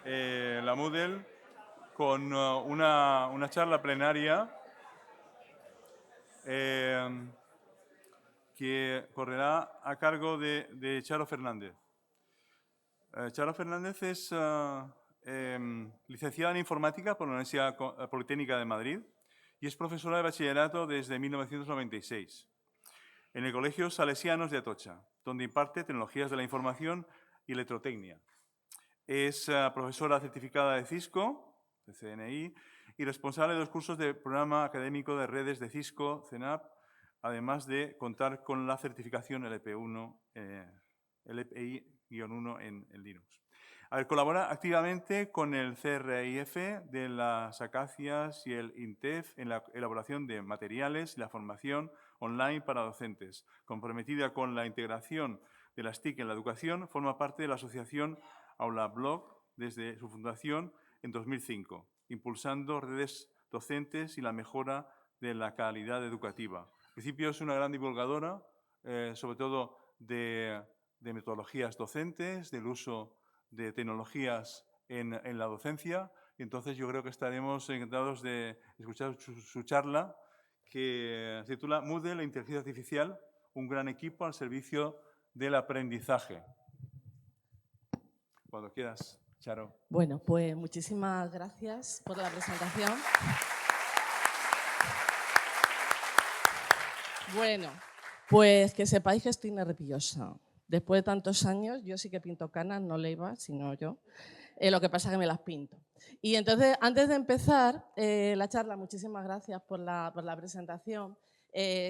la Moodle con una charla plenaria que correrá a cargo de Charo Fernández. Charo Fernández es licenciada en Informática por la Universidad Politécnica de Madrid y es profesora de bachillerato desde 1996 en el Colegio Salesianos de Atocha, donde imparte Tecnologías de la Información y Electrotecnia. Es profesora certificada de Cisco, de CNI, y responsable de los cursos de Programa Académico de Redes de Cisco, CENAP, además de contar con la certificación LPI-1 en Linux. Colabora activamente con el CRIF de las Acacias y el INTEF en la elaboración de materiales y la formación online para docentes. Comprometida con la integración de las TIC en la educación, forma parte de la asociación AulaBlog desde su fundación en 2005, impulsando redes docentes y la mejora de la calidad educativa. En principio es una gran divulgadora, sobre todo de metodologías docentes, del uso de tecnologías en la docencia. Y entonces yo creo que estaremos encantados de escuchar su charla, que se titula Moodle, la inteligencia artificial, un gran equipo al servicio del aprendizaje. Cuando quieras, Charo. Bueno, pues muchísimas gracias por la presentación. Bueno, pues que sepáis que estoy nerviosa. Después de tantos años, yo sí que pinto canas, no Leiva, sino yo. Lo que pasa es que me las pinto. Y entonces, antes de empezar la charla, muchísimas gracias por la presentación.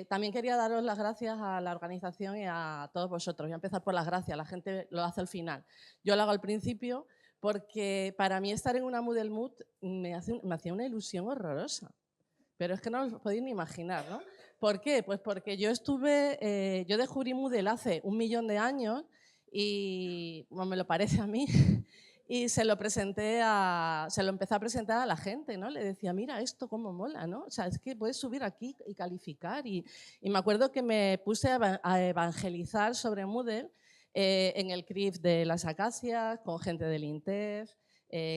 También quería daros las gracias a la organización y a todos vosotros. Voy a empezar por las gracias, la gente lo hace al final. Yo lo hago al principio porque para mí estar en una Moodle Mood me hacía una ilusión horrorosa. Pero es que no os podéis ni imaginar, ¿no? ¿Por qué? Pues porque yo descubrí Moodle hace 1 millón de años y, como me lo parece a mí, y se lo empecé a presentar a la gente, ¿no? Le decía, mira esto cómo mola, ¿no? O sea, es que puedes subir aquí y calificar. Y me acuerdo que me puse a evangelizar sobre Moodle en el CRIF de las Acacias, con gente del INTEF,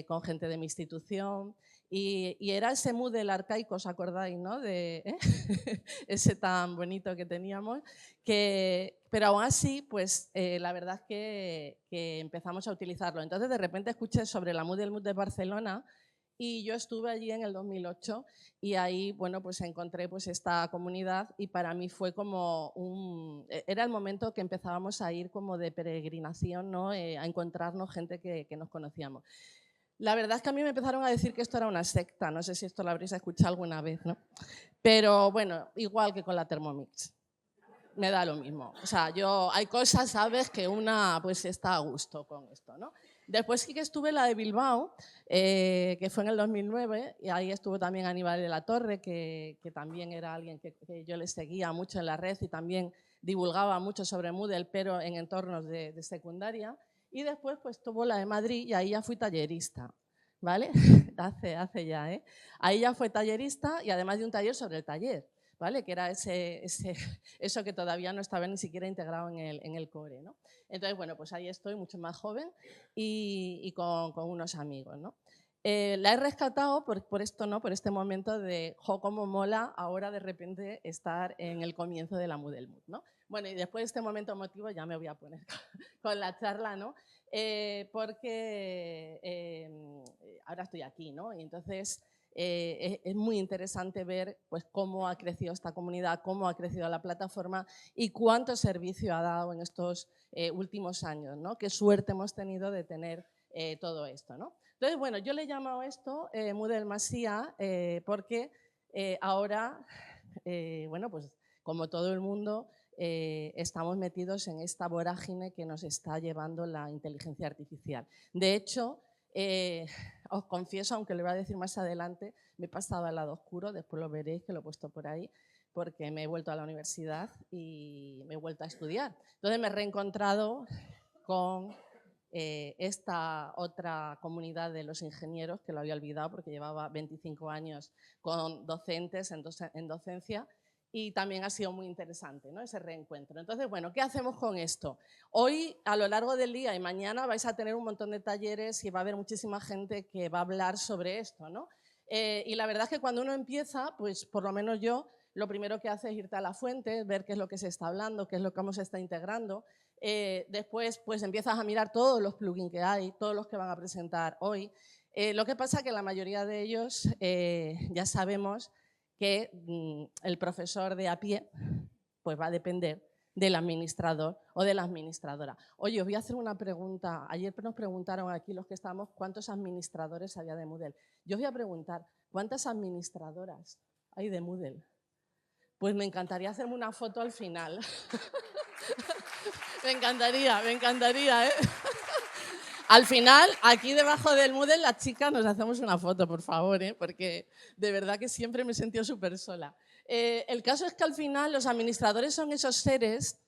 con gente de mi institución. Y era ese Moodle arcaico, ¿os acordáis, no? Ese tan bonito que teníamos. Pero aún así, pues la verdad es que empezamos a utilizarlo. Entonces, de repente escuché sobre la Moodle Mood de Barcelona y yo estuve allí en el 2008 y ahí, bueno, pues encontré pues esta comunidad y para mí fue como era el momento que empezábamos a ir como de peregrinación, ¿no? A encontrarnos gente que nos conocíamos. La verdad es que a mí me empezaron a decir que esto era una secta, no sé si esto lo habréis escuchado alguna vez, ¿no? Pero bueno, igual que con la Thermomix, me da lo mismo. O sea, hay cosas, ¿sabes?, que una pues está a gusto con esto, ¿no? Después sí que estuve la de Bilbao, que fue en el 2009, y ahí estuvo también Aníbal de la Torre, que también era alguien que yo le seguía mucho en la red y también divulgaba mucho sobre Moodle, pero en entornos de secundaria. Y después pues tuvo la de Madrid y ahí ya fui tallerista, ¿vale? hace ya, ¿eh? Ahí ya fue tallerista y además de un taller sobre el taller, ¿vale? Que era eso que todavía no estaba ni siquiera integrado en el core, ¿no? Entonces, bueno, pues ahí estoy mucho más joven y con unos amigos, ¿no? La he rescatado por esto, ¿no? Por este momento de, jo, cómo mola ahora de repente estar en el comienzo de la Moodle Mood, ¿no? Bueno, y después de este momento emotivo ya me voy a poner con la charla, ¿no? Porque ahora estoy aquí, ¿no? Y entonces es muy interesante ver pues, cómo ha crecido esta comunidad, cómo ha crecido la plataforma y cuánto servicio ha dado en estos últimos años, ¿no? Qué suerte hemos tenido de tener todo esto, ¿no? Entonces, bueno, yo le he llamado esto Moodle Masía porque ahora, bueno, pues como todo el mundo, estamos metidos en esta vorágine que nos está llevando la inteligencia artificial. De hecho, os confieso, aunque lo voy a decir más adelante, me he pasado al lado oscuro, después lo veréis que lo he puesto por ahí, porque me he vuelto a la universidad y me he vuelto a estudiar. Entonces me he reencontrado con esta otra comunidad de los ingenieros, que lo había olvidado porque llevaba 25 años con docentes en docencia, y también ha sido muy interesante, ¿no?, ese reencuentro. Entonces, bueno, ¿qué hacemos con esto? Hoy, a lo largo del día y mañana, vais a tener un montón de talleres y va a haber muchísima gente que va a hablar sobre esto, ¿no? Y la verdad es que cuando uno empieza, pues por lo menos yo, lo primero que hace es irte a la fuente, ver qué es lo que se está hablando, qué es lo que se está integrando. Después, pues empiezas a mirar todos los plugins que hay, todos los que van a presentar hoy. Lo que pasa es que la mayoría de ellos ya sabemos que el profesor de a pie pues va a depender del administrador o de la administradora. Oye, os voy a hacer una pregunta. Ayer nos preguntaron aquí los que estábamos cuántos administradores había de Moodle. Yo os voy a preguntar, ¿cuántas administradoras hay de Moodle? Pues me encantaría hacerme una foto al final. me encantaría, ¿eh? Al final, aquí debajo del Moodle, las chicas nos hacemos una foto, por favor, ¿eh? Porque de verdad que siempre me he sentido súper sola. El caso es que al final los administradores son esos seres,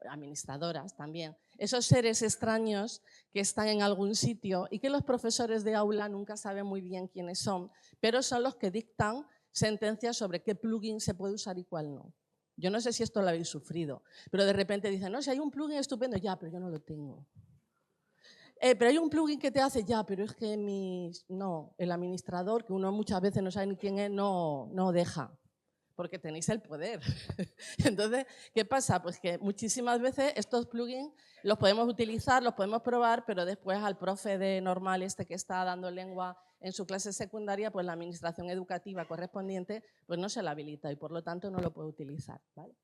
administradoras también, esos seres extraños que están en algún sitio y que los profesores de aula nunca saben muy bien quiénes son, pero son los que dictan sentencias sobre qué plugin se puede usar y cuál no. Yo no sé si esto lo habéis sufrido, pero de repente dicen, no, si hay un plugin estupendo, ya, pero yo no lo tengo. Pero hay un plugin que te hace, ya, pero es que no, el administrador, que uno muchas veces no sabe ni quién es, no deja, porque tenéis el poder. Entonces, ¿qué pasa? Pues que muchísimas veces estos plugins los podemos utilizar, los podemos probar, pero después al profe de normal que está dando lengua en su clase secundaria, pues la administración educativa correspondiente pues no se la habilita y por lo tanto no lo puede utilizar, ¿vale?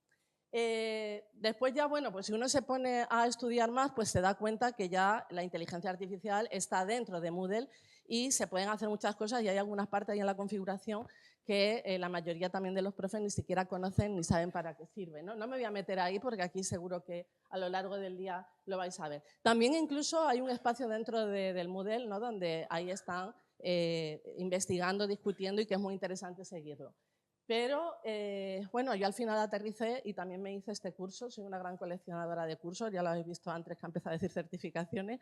Después ya, bueno, pues si uno se pone a estudiar más, pues se da cuenta que ya la inteligencia artificial está dentro de Moodle y se pueden hacer muchas cosas y hay algunas partes ahí en la configuración que la mayoría también de los profes ni siquiera conocen ni saben para qué sirve, ¿no? No me voy a meter ahí porque aquí seguro que a lo largo del día lo vais a ver. También incluso hay un espacio dentro del Moodle, ¿no?, donde ahí están investigando, discutiendo y que es muy interesante seguirlo. Pero, bueno, yo al final aterricé y también me hice este curso. Soy una gran coleccionadora de cursos, ya lo habéis visto antes que he empezado a decir certificaciones.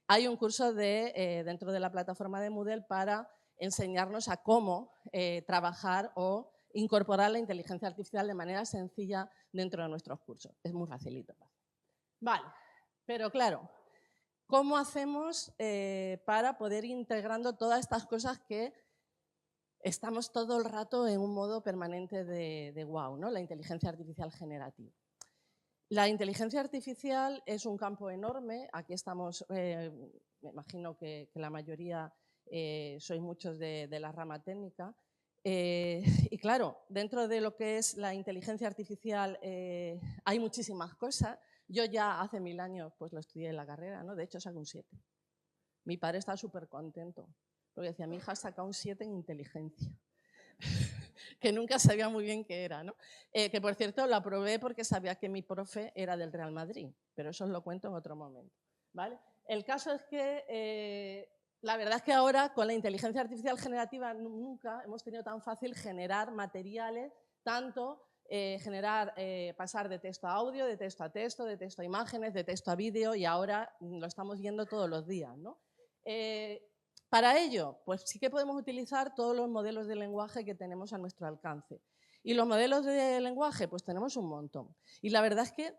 Hay un curso dentro de la plataforma de Moodle para enseñarnos a cómo trabajar o incorporar la inteligencia artificial de manera sencilla dentro de nuestros cursos. Es muy facilito. Vale, pero claro, ¿cómo hacemos para poder ir integrando todas estas cosas que estamos todo el rato en un modo permanente de wow, ¿no? La inteligencia artificial generativa. La inteligencia artificial es un campo enorme. Aquí estamos, me imagino que la mayoría sois muchos de la rama técnica. Y claro, dentro de lo que es la inteligencia artificial hay muchísimas cosas. Yo ya hace 1000 años pues lo estudié en la carrera, ¿no? De hecho saco un 7. Mi padre está súper contento porque decía, mi hija saca un 7 en inteligencia. que nunca sabía muy bien qué era, ¿no? Que por cierto lo aprobé porque sabía que mi profe era del Real Madrid, pero eso os lo cuento en otro momento, ¿vale? El caso es que la verdad es que ahora con la inteligencia artificial generativa nunca hemos tenido tan fácil generar materiales, tanto pasar de texto a audio, de texto a texto, de texto a imágenes, de texto a vídeo y ahora lo estamos viendo todos los días, ¿no? Para ello, pues sí que podemos utilizar todos los modelos de lenguaje que tenemos a nuestro alcance. Y los modelos de lenguaje, pues tenemos un montón. Y la verdad es que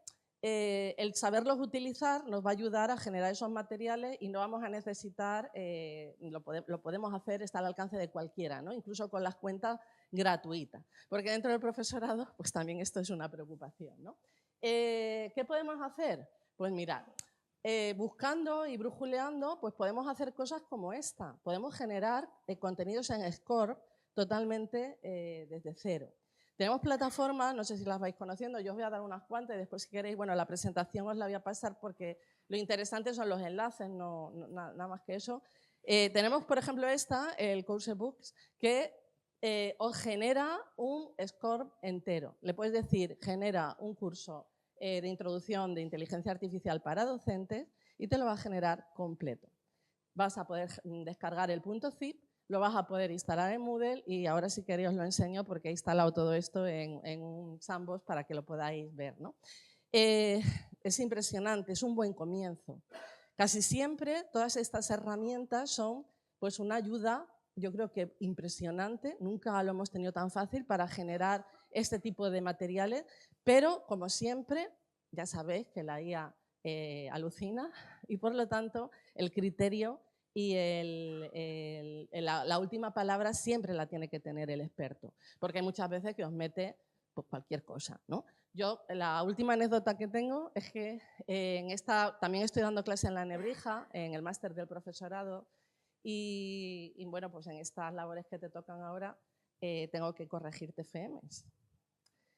el saberlos utilizar nos va a ayudar a generar esos materiales y no vamos a necesitar, lo podemos hacer, está al alcance de cualquiera, ¿no? Incluso con las cuentas gratuitas. Porque dentro del profesorado, pues también esto es una preocupación, ¿no? ¿Qué podemos hacer? Pues mirad. Buscando y brujuleando, pues podemos hacer cosas como esta. Podemos generar contenidos en Scorp totalmente desde cero. Tenemos plataformas, no sé si las vais conociendo, yo os voy a dar unas cuantas y después si queréis, bueno, la presentación os la voy a pasar porque lo interesante son los enlaces, nada más que eso. Tenemos, por ejemplo, el Coursebooks, que os genera un Scorp entero. Le puedes decir, genera un curso de introducción de inteligencia artificial para docentes y te lo va a generar completo. Vas a poder descargar el .zip, lo vas a poder instalar en Moodle y ahora si queréis os lo enseño porque he instalado todo esto en un sandbox para que lo podáis ver, ¿no? Es impresionante, es un buen comienzo. Casi siempre todas estas herramientas son pues una ayuda, yo creo que impresionante, nunca lo hemos tenido tan fácil para generar este tipo de materiales, pero como siempre, ya sabéis que la IA alucina y por lo tanto el criterio y la última palabra siempre la tiene que tener el experto, porque hay muchas veces que os mete pues, cualquier cosa, ¿no? Yo, la última anécdota que tengo es que también estoy dando clase en la Nebrija, en el máster del profesorado, y bueno, pues en estas labores que te tocan ahora tengo que corregir TFMs.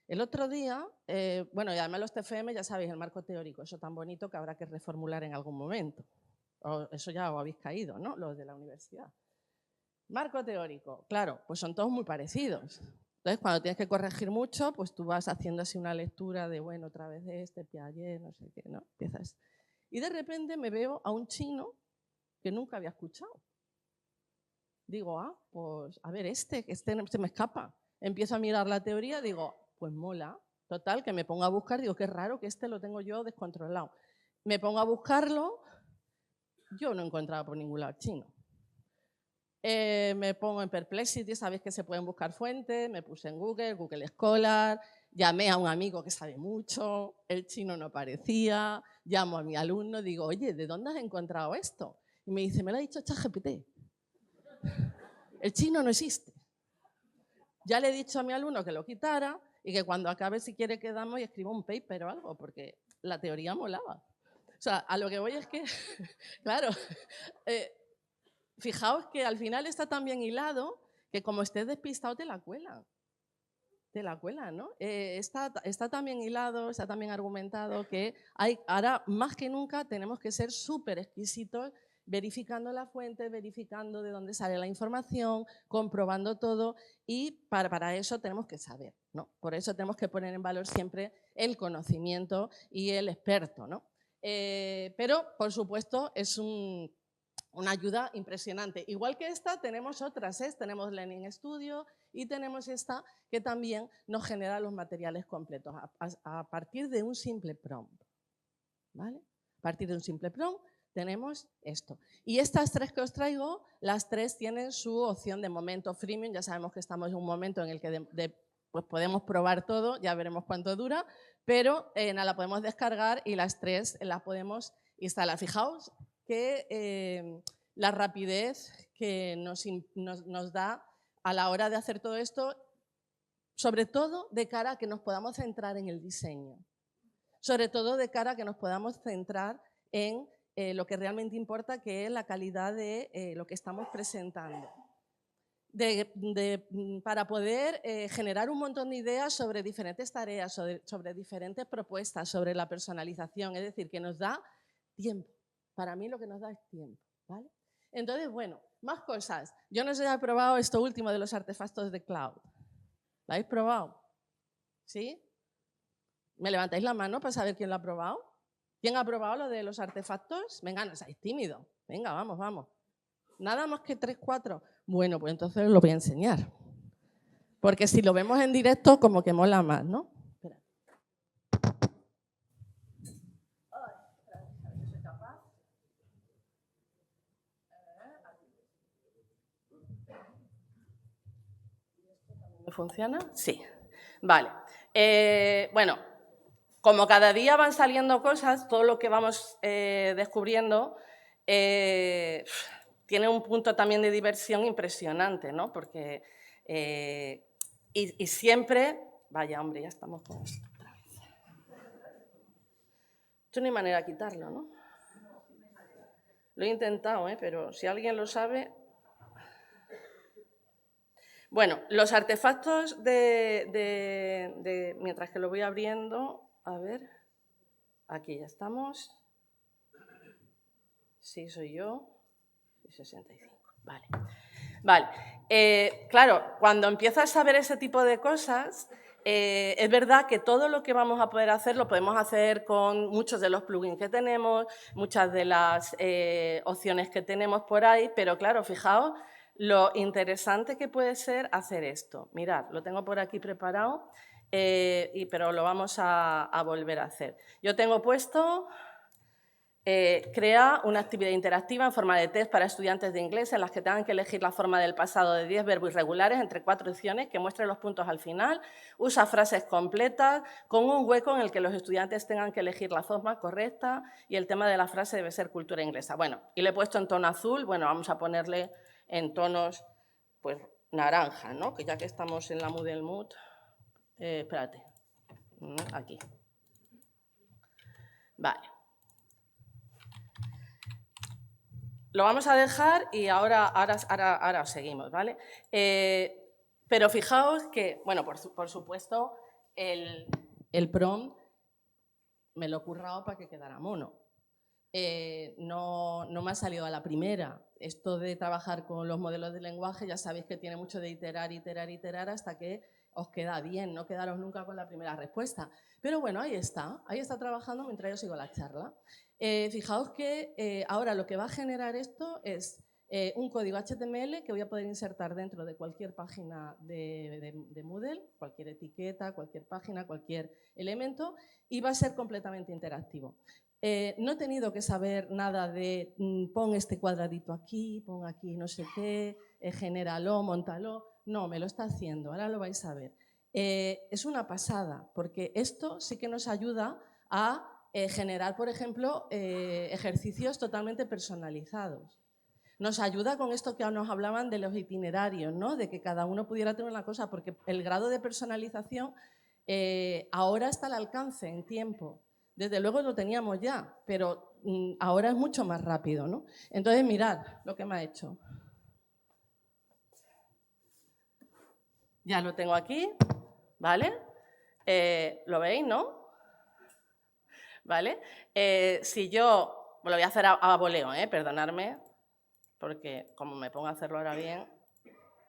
El otro día, bueno, y además los TFM, ya sabéis, el marco teórico, eso tan bonito que habrá que reformular en algún momento. Eso ya os habéis caído, ¿no? Los de la universidad. Marco teórico, claro, pues son todos muy parecidos. Entonces, cuando tienes que corregir mucho, pues tú vas haciendo así una lectura de, bueno, otra vez Piaget, no sé qué, ¿no? Empiezas. Y de repente me veo a un chino que nunca había escuchado. Digo, pues a ver, este se me escapa. Empiezo a mirar la teoría, digo, pues mola. Total, que me pongo a buscar, digo, qué raro que este lo tengo yo descontrolado. Me pongo a buscarlo, yo no he encontrado por ningún lado chino. Me pongo en Perplexity, sabéis que se pueden buscar fuentes, me puse en Google Scholar, llamé a un amigo que sabe mucho, el chino no aparecía, llamo a mi alumno, digo, oye, ¿de dónde has encontrado esto? Y me dice, me lo ha dicho ChatGPT. El chino no existe. Ya le he dicho a mi alumno que lo quitara y que cuando acabe, si quiere, quedamos y escribo un paper o algo, porque la teoría molaba. O sea, a lo que voy es que, claro, fijaos que al final está tan bien hilado que como estés despistado te la cuelan. Te la cuelan, ¿no? Está tan bien hilado, está tan bien argumentado que ahora más que nunca tenemos que ser súper exquisitos verificando la fuente, verificando de dónde sale la información, comprobando todo y para eso tenemos que saber, ¿no? Por eso tenemos que poner en valor siempre el conocimiento y el experto, ¿no? Pero, por supuesto, es una ayuda impresionante. Igual que esta, tenemos otras, tenemos Learning Studio y tenemos esta que también nos genera los materiales completos a partir de un simple prompt. ¿Vale? A partir de un simple prompt tenemos esto. Y estas tres que os traigo, las tres tienen su opción de momento freemium. Ya sabemos que estamos en un momento en el que pues podemos probar todo, ya veremos cuánto dura, pero la podemos descargar y las tres las podemos instalar. Fijaos que la rapidez que nos da a la hora de hacer todo esto, sobre todo de cara a que nos podamos centrar en el diseño, sobre todo de cara a que nos podamos centrar en lo que realmente importa, que es la calidad de lo que estamos presentando. Para poder generar un montón de ideas sobre diferentes tareas, sobre diferentes propuestas, sobre la personalización, es decir, que nos da tiempo. Para mí lo que nos da es tiempo, ¿vale? Entonces, bueno, más cosas. Yo no sé si habéis probado esto último de los artefactos de cloud. ¿Lo habéis probado? ¿Sí? ¿Me levantáis la mano para saber quién lo ha probado? ¿Quién ha probado lo de los artefactos? Venga, no seáis tímidos. Venga, vamos, vamos. Nada más que 3, 4. Bueno, pues entonces os lo voy a enseñar. Porque si lo vemos en directo, como que mola más, ¿no? Espera. ¿Me funciona? Sí. Vale. Bueno, como cada día van saliendo cosas, todo lo que vamos descubriendo tiene un punto también de diversión impresionante, ¿no? Porque y siempre, vaya hombre, ya estamos con esto otra vez. Esto no hay manera de quitarlo, ¿no? Lo he intentado, pero si alguien lo sabe. Bueno, los artefactos mientras que lo voy abriendo, a ver, aquí ya estamos. Sí, soy yo. 65, vale. Vale, claro, cuando empiezas a ver ese tipo de cosas, es verdad que todo lo que vamos a poder hacer lo podemos hacer con muchos de los plugins que tenemos, muchas de las opciones que tenemos por ahí, pero claro, fijaos lo interesante que puede ser hacer esto. Mirad, lo tengo por aquí preparado, pero lo vamos a volver a hacer. Yo tengo puesto Crea una actividad interactiva en forma de test para estudiantes de inglés en las que tengan que elegir la forma del pasado de 10 verbos irregulares entre 4 opciones que muestren los puntos al final. Usa frases completas con un hueco en el que los estudiantes tengan que elegir la forma correcta y el tema de la frase debe ser cultura inglesa. Bueno, y le he puesto en tono azul, bueno, vamos a ponerle en tonos pues naranja, ¿no? Que ya que estamos en la Moodle Mood, espérate, aquí. Vale. Lo vamos a dejar y ahora seguimos, ¿vale? Pero fijaos que, bueno, por supuesto, el prompt me lo he currado para que quedara mono. No me ha salido a la primera. Esto de trabajar con los modelos de lenguaje, ya sabéis que tiene mucho de iterar hasta que os queda bien, no quedaros nunca con la primera respuesta. Pero bueno, ahí está trabajando mientras yo sigo la charla. Fijaos que ahora lo que va a generar esto es un código HTML que voy a poder insertar dentro de cualquier página de Moodle, cualquier etiqueta, cualquier página, cualquier elemento, y va a ser completamente interactivo. No he tenido que saber nada de pon este cuadradito aquí, pon aquí no sé qué, genéralo, móntalo. No, me lo está haciendo, ahora lo vais a ver. Es una pasada, porque esto sí que nos ayuda a generar, por ejemplo, ejercicios totalmente personalizados. Nos ayuda con esto que nos hablaban de los itinerarios, ¿no? De que cada uno pudiera tener una cosa, porque el grado de personalización ahora está al alcance en tiempo. Desde luego lo teníamos ya, pero ahora es mucho más rápido, ¿no? Entonces, mirad lo que me ha hecho. Ya lo tengo aquí, ¿vale? ¿Lo veis, no? ¿Vale? Si yo, lo voy a hacer a voleo, perdonadme, porque como me pongo a hacerlo ahora bien,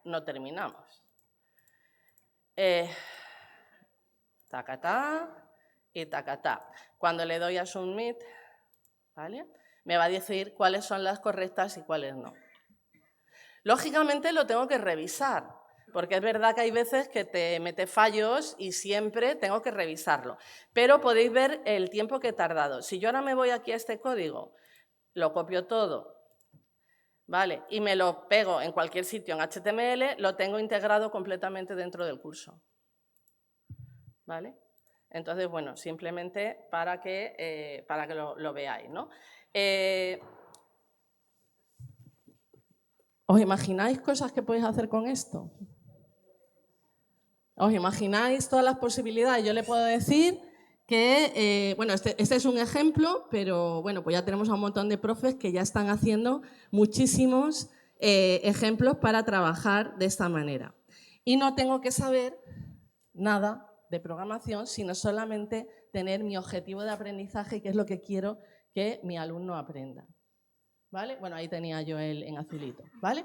no terminamos. Tacatá y tacatá. Cuando le doy a Submit, ¿vale? Me va a decir cuáles son las correctas y cuáles no. Lógicamente lo tengo que revisar, porque es verdad que hay veces que te mete fallos y siempre tengo que revisarlo. Pero podéis ver el tiempo que he tardado. Si yo ahora me voy aquí a este código, lo copio todo, ¿vale? Y me lo pego en cualquier sitio en HTML, lo tengo integrado completamente dentro del curso, ¿vale? Entonces, bueno, simplemente para que lo veáis, ¿no? ¿Os imagináis cosas que podéis hacer con esto? ¿Os imagináis todas las posibilidades? Yo le puedo decir que, bueno, este es un ejemplo, pero bueno, pues ya tenemos a un montón de profes que ya están haciendo muchísimos ejemplos para trabajar de esta manera. Y no tengo que saber nada de programación, sino solamente tener mi objetivo de aprendizaje, que es lo que quiero que mi alumno aprenda. ¿Vale? Bueno, ahí tenía yo el en azulito, ¿vale?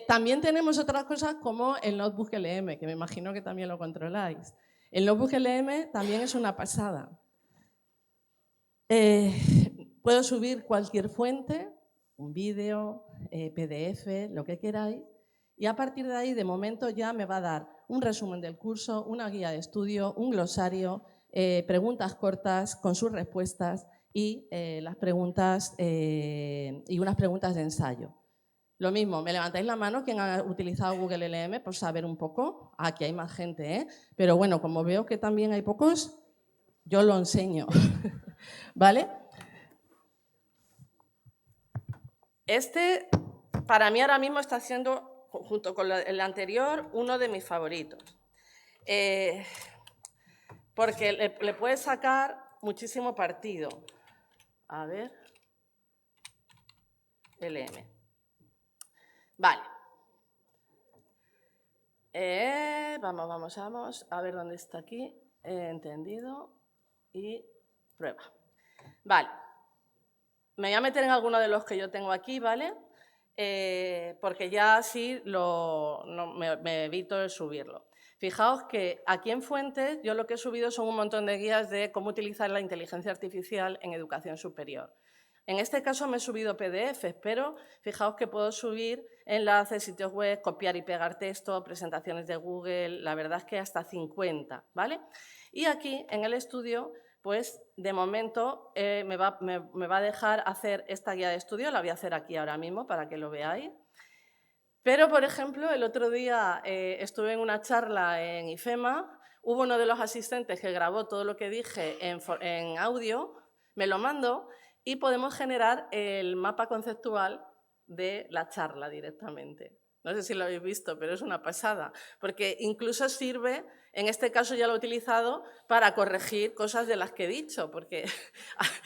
También tenemos otras cosas como el Notebook LM, que me imagino que también lo controláis. El Notebook LM también es una pasada. Puedo subir cualquier fuente, un vídeo, PDF, lo que queráis, y a partir de ahí, de momento, ya me va a dar un resumen del curso, una guía de estudio, un glosario, preguntas cortas con sus respuestas y las preguntas y unas preguntas de ensayo. Lo mismo, me levantáis la mano quien ha utilizado Google LM por saber un poco. Aquí hay más gente, ¿eh? Pero bueno, como veo que también hay pocos, yo lo enseño. ¿Vale? Este, para mí ahora mismo está siendo, junto con el anterior, uno de mis favoritos. Porque le puedes sacar muchísimo partido. A ver. LM. Vale. Vamos. A ver dónde está aquí. Entendido. Y prueba. Vale. Me voy a meter en alguno de los que yo tengo aquí, ¿vale? Porque ya así me evito el subirlo. Fijaos que aquí en Fuentes yo lo que he subido son un montón de guías de cómo utilizar la inteligencia artificial en educación superior. En este caso me he subido PDFs, pero fijaos que puedo subir enlaces, sitios web, copiar y pegar texto, presentaciones de Google, la verdad es que hasta 50, ¿vale? Y aquí en el estudio pues de momento me va a dejar hacer esta guía de estudio, la voy a hacer aquí ahora mismo para que lo veáis. Pero, por ejemplo, el otro día estuve en una charla en IFEMA, hubo uno de los asistentes que grabó todo lo que dije en audio, me lo mandó y podemos generar el mapa conceptual de la charla directamente. No sé si lo habéis visto, pero es una pasada, porque incluso sirve, en este caso ya lo he utilizado, para corregir cosas de las que he dicho, porque,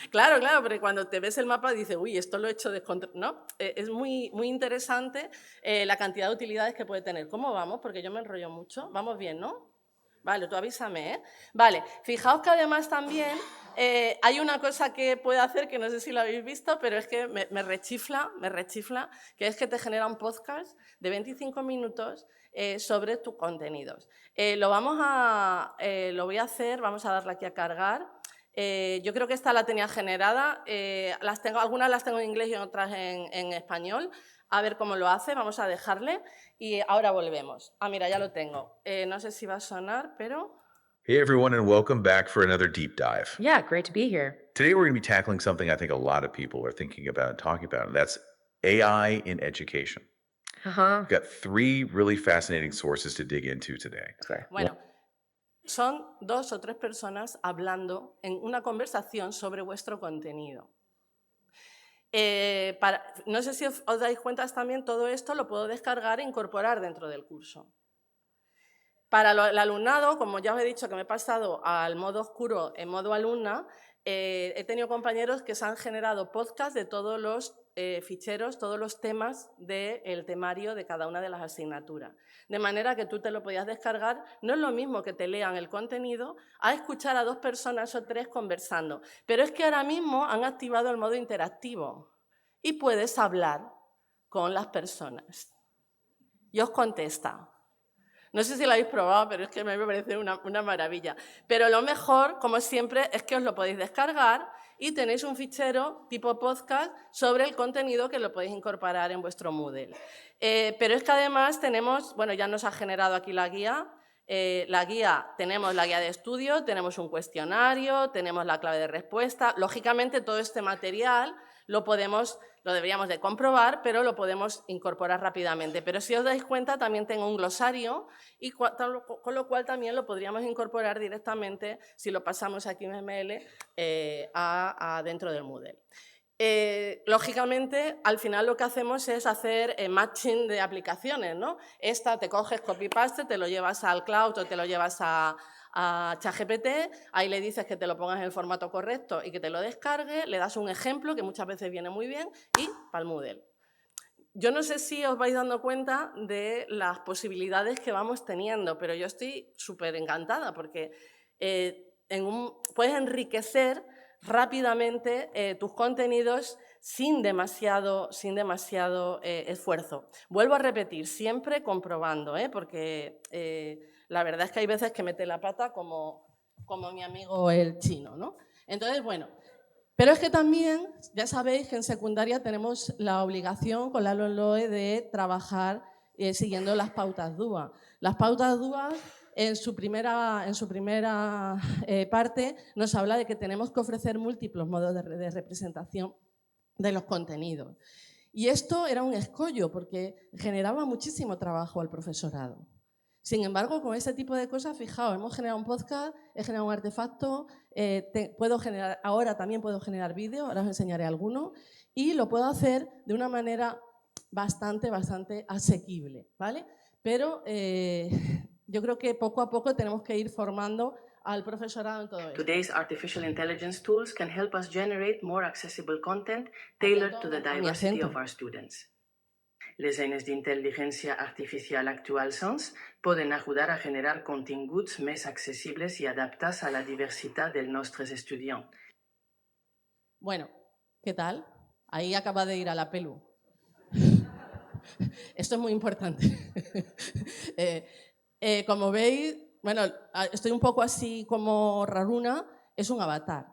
claro, porque cuando te ves el mapa dices, uy, esto lo he hecho descontrol, ¿no? Es muy, muy interesante la cantidad de utilidades que puede tener. ¿Cómo vamos? Porque yo me enrollo mucho. Vamos bien, ¿no? Vale, tú avísame, ¿eh? Vale, fijaos que además también hay una cosa que puede hacer, que no sé si lo habéis visto, pero es que me rechifla, que es que te genera un podcast de 25 minutos sobre tus contenidos. Lo voy a hacer, vamos a darle aquí a cargar. Yo creo que esta la tenía generada, algunas las tengo en inglés y otras en español. A ver cómo lo hace, vamos a dejarle y ahora volvemos. Ah, mira, ya lo tengo. No sé si va a sonar, pero... Hey everyone, and welcome back for another deep dive. Yeah, great to be here. Today we're going to be tackling something I think a lot of people are thinking about and talking about, and that's AI in education. We've got 3 really fascinating sources to dig into today. Okay. Bueno, son 2 o 3 personas hablando en una conversación sobre vuestro contenido. No sé si os dais cuenta también, todo esto lo puedo descargar e incorporar dentro del curso. Para el alumnado, como ya os he dicho que me he pasado al modo oscuro en modo alumna, he tenido compañeros que se han generado podcasts de todos los ficheros, todos los temas del temario de cada una de las asignaturas. De manera que tú te lo podías descargar, no es lo mismo que te lean el contenido a escuchar a 2 personas o 3 conversando. Pero es que ahora mismo han activado el modo interactivo y puedes hablar con las personas. Y os contesta. No sé si lo habéis probado, pero es que a mí me parece una maravilla. Pero lo mejor, como siempre, es que os lo podéis descargar y tenéis un fichero tipo podcast sobre el contenido que lo podéis incorporar en vuestro Moodle. Pero es que además tenemos, bueno, ya nos ha generado aquí la guía. Tenemos la guía de estudio, tenemos un cuestionario, tenemos la clave de respuesta. Lógicamente, todo este material lo deberíamos de comprobar, pero lo podemos incorporar rápidamente. Pero si os dais cuenta, también tengo un glosario, y con lo cual también lo podríamos incorporar directamente, si lo pasamos aquí en ML, dentro del Moodle. Lógicamente, al final lo que hacemos es hacer matching de aplicaciones, ¿no? Esta te coges copy-paste, te lo llevas al cloud o te lo llevas a ChatGPT, ahí le dices que te lo pongas en el formato correcto y que te lo descargue, le das un ejemplo que muchas veces viene muy bien y para el Moodle. Yo no sé si os vais dando cuenta de las posibilidades que vamos teniendo, pero yo estoy súper encantada porque puedes enriquecer rápidamente tus contenidos sin demasiado esfuerzo. Vuelvo a repetir, siempre comprobando, porque la verdad es que hay veces que mete la pata como mi amigo el chino, ¿no? Entonces, bueno, pero es que también, ya sabéis que en secundaria tenemos la obligación con la LOE de trabajar siguiendo las pautas DUA. Las pautas DUA, en su primera parte, nos habla de que tenemos que ofrecer múltiples modos de representación de los contenidos. Y esto era un escollo porque generaba muchísimo trabajo al profesorado. Sin embargo, con ese tipo de cosas, fijaos, hemos generado un podcast, he generado un artefacto, ahora también puedo generar vídeo, ahora os enseñaré alguno, y lo puedo hacer de una manera bastante asequible, ¿vale? Pero yo creo que poco a poco tenemos que ir formando al profesorado en todo esto. Today's artificial intelligence tools can help us generate more accessible content tailored to the diversity of our students. Les eines d'intel·ligència artificial actuals poden ajudar a generar continguts més accessibles i adaptats a la diversitat dels nostres estudiants. Bueno, ¿qué tal? Ahí acaba de ir a la pelu. Esto es muy importante. Como veis, bueno, estoy un poco así como raruna, es un avatar.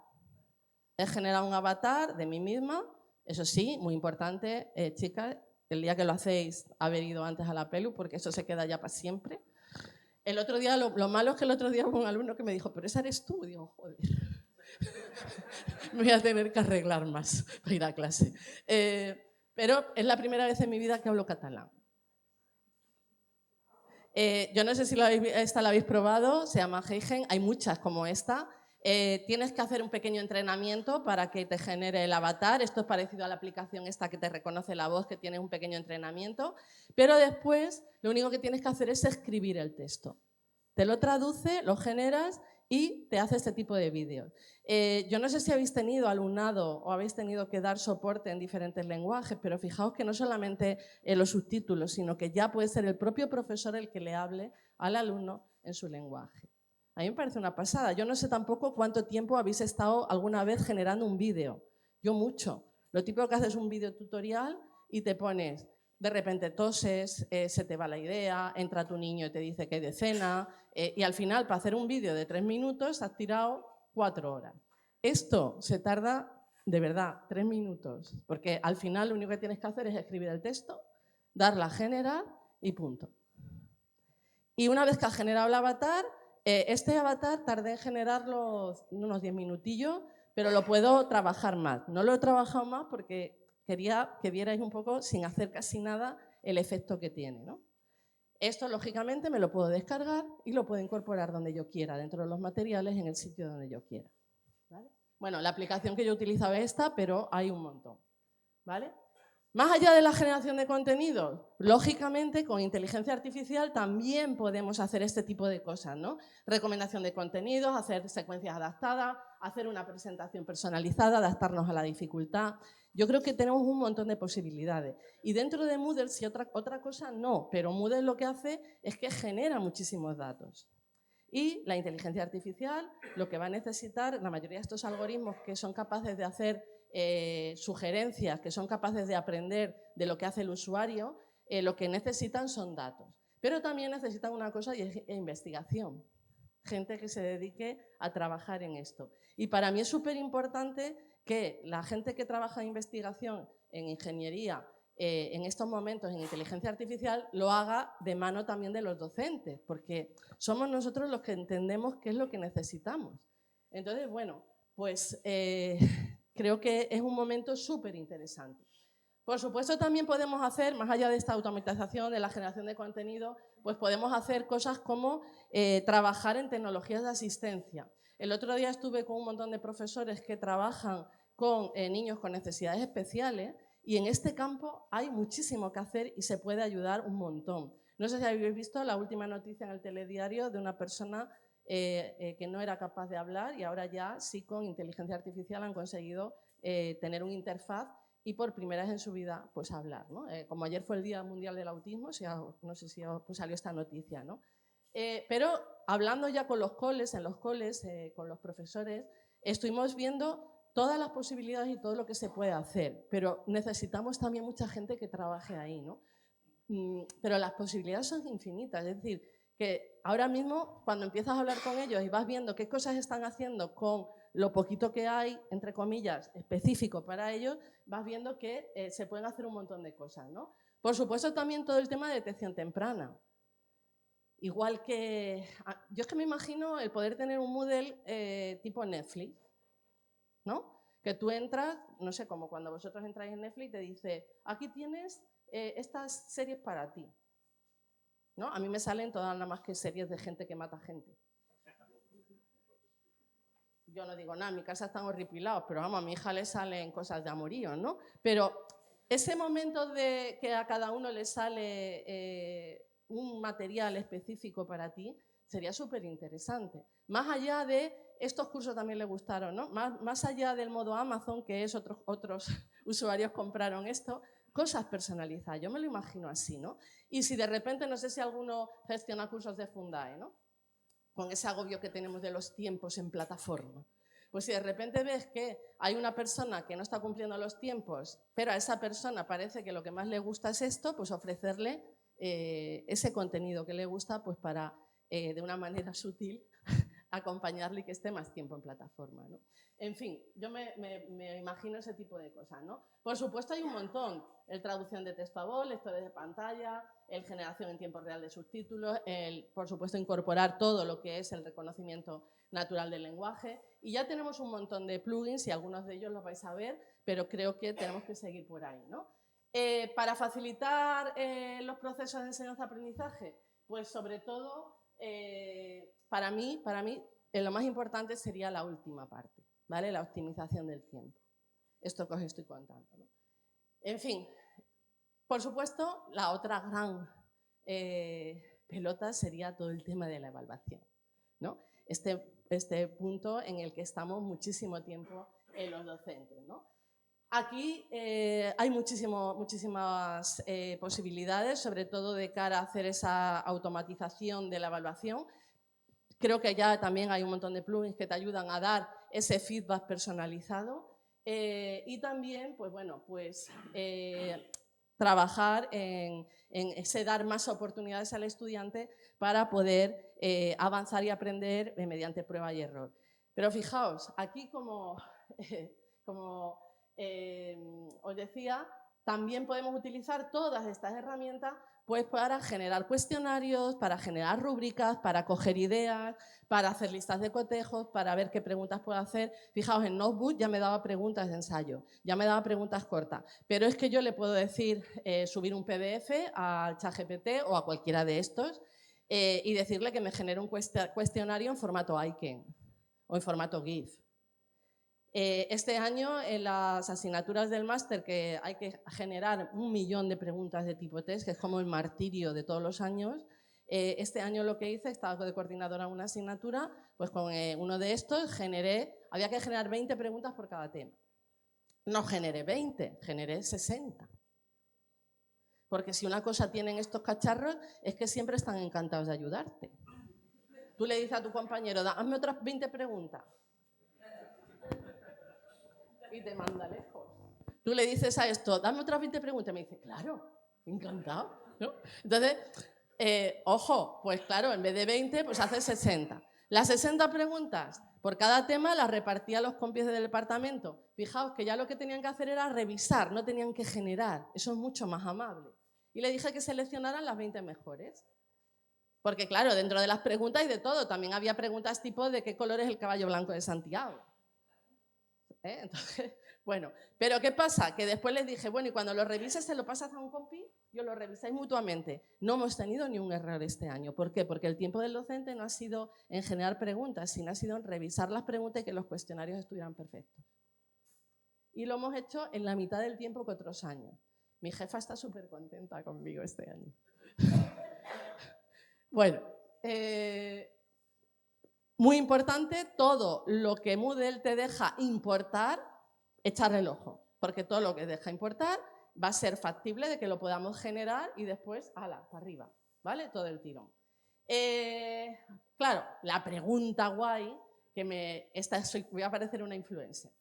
He generado un avatar de mí misma, eso sí, muy importante, chicas, el día que lo hacéis, haber ido antes a la pelu, porque eso se queda ya para siempre. El otro día, lo malo es que el otro día hubo un alumno que me dijo, pero esa eres tú, digo, joder. Me voy a tener que arreglar más para ir a clase. Pero es la primera vez en mi vida que hablo catalán. Yo no sé si esta la habéis probado, se llama Heigen, hay muchas como esta. Tienes que hacer un pequeño entrenamiento para que te genere el avatar. Esto es parecido a la aplicación esta que te reconoce la voz, que tienes un pequeño entrenamiento. Pero después lo único que tienes que hacer es escribir el texto. Te lo traduce, lo generas y te hace este tipo de vídeos. Yo no sé si habéis tenido alumnado o habéis tenido que dar soporte en diferentes lenguajes, pero fijaos que no solamente los subtítulos, sino que ya puede ser el propio profesor el que le hable al alumno en su lenguaje. A mí me parece una pasada. Yo no sé tampoco cuánto tiempo habéis estado alguna vez generando un vídeo. Yo mucho. Lo típico que haces es un vídeo tutorial y te pones, de repente toses, se te va la idea, entra tu niño y te dice que hay de cena, y al final para hacer un vídeo de 3 minutos has tirado 4 horas. Esto se tarda, de verdad, 3 minutos, porque al final lo único que tienes que hacer es escribir el texto, darle a generar y punto. Y una vez que has generado el avatar, este avatar tardé en generarlo unos 10 minutillos, pero lo puedo trabajar más. No lo he trabajado más porque quería que vierais un poco, sin hacer casi nada, el efecto que tiene, ¿no? Esto, lógicamente, me lo puedo descargar y lo puedo incorporar donde yo quiera, dentro de los materiales, en el sitio donde yo quiera. ¿Vale? Bueno, la aplicación que yo utilizaba es esta, pero hay un montón. ¿Vale? Más allá de la generación de contenidos, lógicamente, con inteligencia artificial también podemos hacer este tipo de cosas, ¿no? Recomendación de contenidos, hacer secuencias adaptadas, hacer una presentación personalizada, adaptarnos a la dificultad. Yo creo que tenemos un montón de posibilidades. Y dentro de Moodle, si otra cosa no, pero Moodle lo que hace es que genera muchísimos datos. Y la inteligencia artificial lo que va a necesitar, la mayoría de estos algoritmos que son capaces de hacer sugerencias, que son capaces de aprender de lo que hace el usuario, lo que necesitan son datos. Pero también necesitan una cosa y es investigación. Gente que se dedique a trabajar en esto. Y para mí es súper importante que la gente que trabaja en investigación, en ingeniería, en estos momentos en inteligencia artificial, lo haga de mano también de los docentes, porque somos nosotros los que entendemos qué es lo que necesitamos. Entonces, bueno, pues creo que es un momento súper interesante. Por supuesto, también podemos hacer, más allá de esta automatización, de la generación de contenido, pues podemos hacer cosas como trabajar en tecnologías de asistencia. El otro día estuve con un montón de profesores que trabajan con niños con necesidades especiales y en este campo hay muchísimo que hacer y se puede ayudar un montón. No sé si habéis visto la última noticia en el telediario de una persona que no era capaz de hablar y ahora ya sí con inteligencia artificial han conseguido tener una interfaz y por primera vez en su vida pues hablar, ¿no? Como ayer fue el Día Mundial del Autismo, no sé si pues salió esta noticia, ¿no? Pero hablando ya con los coles, en los coles, con los profesores, estuvimos viendo todas las posibilidades y todo lo que se puede hacer, pero necesitamos también mucha gente que trabaje ahí, ¿no? Pero las posibilidades son infinitas, es decir, que ahora mismo cuando empiezas a hablar con ellos y vas viendo qué cosas están haciendo con lo poquito que hay, entre comillas, específico para ellos, vas viendo que se pueden hacer un montón de cosas, ¿no? Por supuesto también todo el tema de detección temprana. Igual que, yo es que me imagino el poder tener un Moodle tipo Netflix, ¿no? Que tú entras, no sé, como cuando vosotros entráis en Netflix, te dice, aquí tienes estas series para ti, ¿no? A mí me salen todas nada más que series de gente que mata gente. Yo no digo nada, en mi casa están horripilados, pero vamos, a mi hija le salen cosas de amorío, ¿no? Pero ese momento de que a cada uno le sale un material específico para ti sería súper interesante. Más allá de, estos cursos también le gustaron, ¿no? Más allá del modo Amazon, que es otros usuarios compraron esto, cosas personalizadas, yo me lo imagino así, ¿no? Y si de repente, no sé si alguno gestiona cursos de Fundae, ¿no? Con ese agobio que tenemos de los tiempos en plataforma. Pues si de repente ves que hay una persona que no está cumpliendo los tiempos, pero a esa persona parece que lo que más le gusta es esto, pues ofrecerle ese contenido que le gusta pues para, de una manera sutil, acompañarle y que esté más tiempo en plataforma, ¿no? En fin, yo me imagino ese tipo de cosas, ¿no? Por supuesto hay un montón, el traducción de texto a voz, lectores de pantalla, el generación en tiempo real de subtítulos, por supuesto incorporar todo lo que es el reconocimiento natural del lenguaje, y ya tenemos un montón de plugins y algunos de ellos los vais a ver, pero creo que tenemos que seguir por ahí, ¿no? Para facilitar los procesos de enseñanza-aprendizaje, pues sobre todo, para mí lo más importante sería la última parte, ¿vale? La optimización del tiempo. Esto que os estoy contando, ¿no? En fin, por supuesto, la otra gran pelota sería todo el tema de la evaluación, ¿no? Este punto en el que estamos muchísimo tiempo los docentes, ¿no? Aquí hay muchísimas posibilidades, sobre todo de cara a hacer esa automatización de la evaluación. Creo que ya también hay un montón de plugins que te ayudan a dar ese feedback personalizado y también, pues bueno, pues trabajar en ese dar más oportunidades al estudiante para poder avanzar y aprender mediante prueba y error. Pero fijaos, aquí como os decía, también podemos utilizar todas estas herramientas pues para generar cuestionarios, para generar rúbricas, para coger ideas, para hacer listas de cotejos, para ver qué preguntas puedo hacer. Fijaos, en Notebook ya me daba preguntas de ensayo, ya me daba preguntas cortas, pero es que yo le puedo decir subir un PDF al ChatGPT o a cualquiera de estos y decirle que me genere un cuestionario en formato Aiken o en formato GIF. Este año, en las asignaturas del máster, que hay que generar 1 millón de preguntas de tipo test, que es como el martirio de todos los años, este año lo que hice, estaba de coordinadora en una asignatura, pues con uno de estos había que generar 20 preguntas por cada tema. No generé 20, generé 60. Porque si una cosa tienen estos cacharros es que siempre están encantados de ayudarte. Tú le dices a tu compañero, hazme otras 20 preguntas. Y te manda lejos. Tú le dices a esto, dame otras 20 preguntas, y me dice, claro, encantado, ¿no? Entonces, ojo, pues claro, en vez de 20, pues hace 60. Las 60 preguntas por cada tema las repartía a los compis del departamento. Fijaos que ya lo que tenían que hacer era revisar, no tenían que generar. Eso es mucho más amable. Y le dije que seleccionaran las 20 mejores. Porque claro, dentro de las preguntas hay de todo. También había preguntas tipo de qué color es el caballo blanco de Santiago. Entonces, bueno, pero ¿qué pasa? Que después les dije, bueno, y cuando lo revises, se lo pasas a un compi y os lo revisáis mutuamente. No hemos tenido ni un error este año. ¿Por qué? Porque el tiempo del docente no ha sido en generar preguntas, sino ha sido en revisar las preguntas y que los cuestionarios estuvieran perfectos. Y lo hemos hecho en la mitad del tiempo que otros años. Mi jefa está súper contenta conmigo este año. Bueno, muy importante, todo lo que Moodle te deja importar, echarle el ojo, porque todo lo que deja importar va a ser factible de que lo podamos generar y después, ala, para arriba, ¿vale? Todo el tirón. Claro, la pregunta guay, voy a parecer una influencer.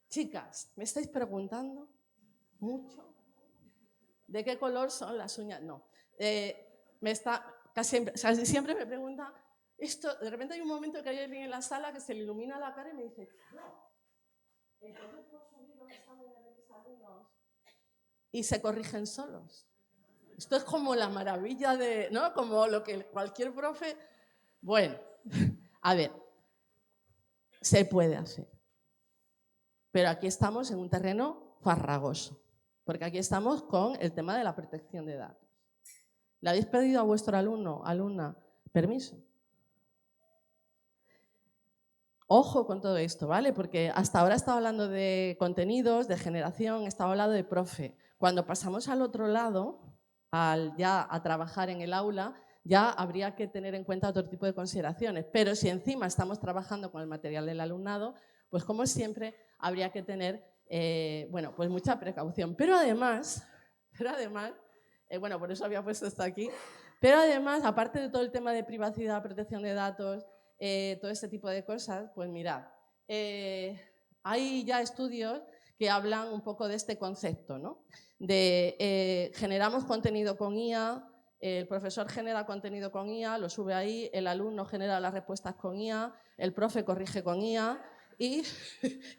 Chicas, ¿me estáis preguntando mucho? ¿De qué color son las uñas? No. Casi siempre me pregunta esto. De repente hay un momento que hay alguien en la sala que se le ilumina la cara y me dice, claro, entonces puedo subir los exámenes de mis alumnos y se corrigen solos. Esto es como la maravilla de, ¿no? Como lo que cualquier profe... Bueno, a ver, se puede hacer. Pero aquí estamos en un terreno farragoso, porque aquí estamos con el tema de la protección de datos. ¿Le habéis pedido a vuestro alumno, alumna, permiso? Ojo con todo esto, ¿vale? Porque hasta ahora estaba hablando de contenidos, de generación, estaba hablando de profe. Cuando pasamos al otro lado, ya a trabajar en el aula, ya habría que tener en cuenta otro tipo de consideraciones. Pero si encima estamos trabajando con el material del alumnado, pues como siempre habría que tener, bueno, pues mucha precaución. Pero además, bueno, por eso había puesto esto aquí, pero además, aparte de todo el tema de privacidad, protección de datos, todo este tipo de cosas, pues mirad, hay ya estudios que hablan un poco de este concepto, ¿no? De generamos contenido con IA, El profesor genera contenido con IA, lo sube ahí, el alumno genera las respuestas con IA, el profe corrige con IA y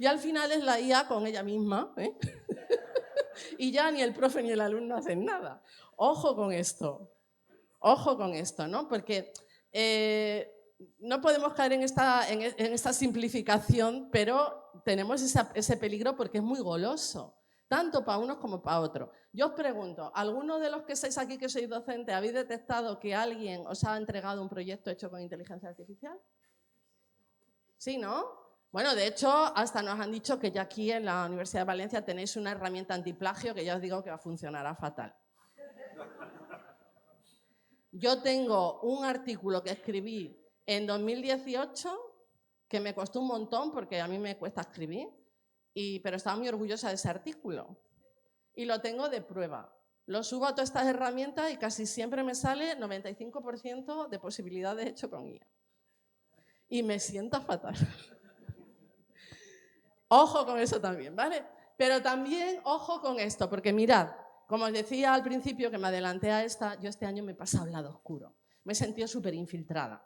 al final es la IA con ella misma, ¿eh? Y ya ni el profe ni el alumno hacen nada. Ojo con esto, ¿no? Porque no podemos caer en esta simplificación, pero tenemos ese peligro porque es muy goloso, tanto para unos como para otros. Yo os pregunto, ¿alguno de los que estáis aquí que sois docentes habéis detectado que alguien os ha entregado un proyecto hecho con inteligencia artificial? Sí, ¿no? Bueno, de hecho, hasta nos han dicho que ya aquí en la Universidad de Valencia tenéis una herramienta antiplagio que ya os digo que funcionará fatal. Yo tengo un artículo que escribí en 2018 que me costó un montón porque a mí me cuesta escribir, pero estaba muy orgullosa de ese artículo. Y lo tengo de prueba. Lo subo a todas estas herramientas y casi siempre me sale 95% de posibilidades hecho con IA. Y me sienta fatal. Ojo con eso también, ¿vale? Pero también ojo con esto, porque mirad, como os decía al principio que me adelanté a esta, yo este año me he pasado al lado oscuro. Me he sentido súper infiltrada,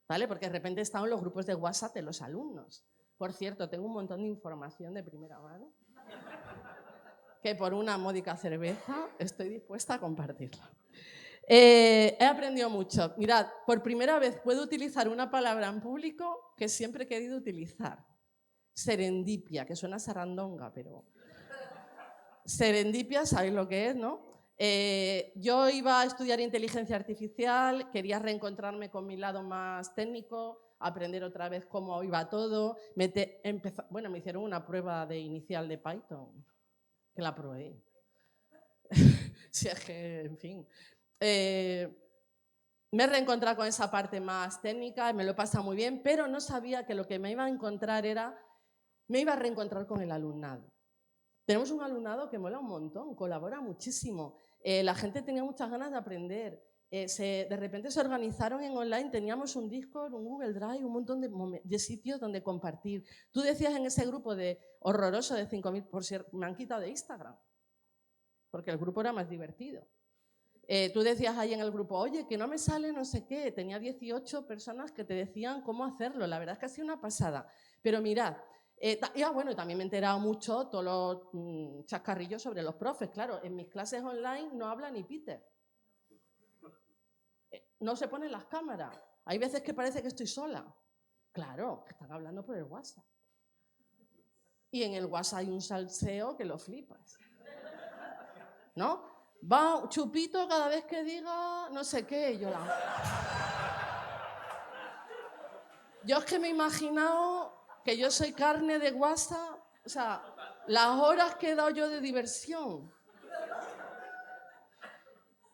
¿vale? Porque de repente he estado en los grupos de WhatsApp de los alumnos. Por cierto, tengo un montón de información de primera mano que por una módica cerveza estoy dispuesta a compartirla. He aprendido mucho. Mirad, por primera vez puedo utilizar una palabra en público que siempre he querido utilizar. Serendipia, que suena sarandonga, pero... Serendipia, ¿sabéis lo que es, no? Yo iba a estudiar inteligencia artificial, quería reencontrarme con mi lado más técnico, aprender otra vez cómo iba todo. Bueno, me hicieron una prueba de inicial de Python, que la probé. Si es que, en fin... me he reencontrado con esa parte más técnica, me lo he pasado muy bien, pero no sabía que lo que me iba a encontrar me iba a reencontrar con el alumnado. Tenemos un alumnado que mola un montón, colabora muchísimo. La gente tenía muchas ganas de aprender. De repente se organizaron en online, teníamos un Discord, un Google Drive, un montón de sitios donde compartir. Tú decías en ese grupo de horroroso de 5.000, por cierto, me han quitado de Instagram, porque el grupo era más divertido. Tú decías ahí en el grupo, oye, que no me sale no sé qué. Tenía 18 personas que te decían cómo hacerlo. La verdad es que ha sido una pasada. Pero mirad, bueno, también me he enterado mucho todos los chascarrillos sobre los profes. Claro, en mis clases online no habla ni Peter. No se ponen las cámaras. Hay veces que parece que estoy sola. Claro, están hablando por el WhatsApp. Y en el WhatsApp hay un salseo que lo flipas. ¿No? Va Chupito cada vez que diga no sé qué, yo es que me he imaginado que yo soy carne de WhatsApp, o sea, las horas que he dado yo de diversión.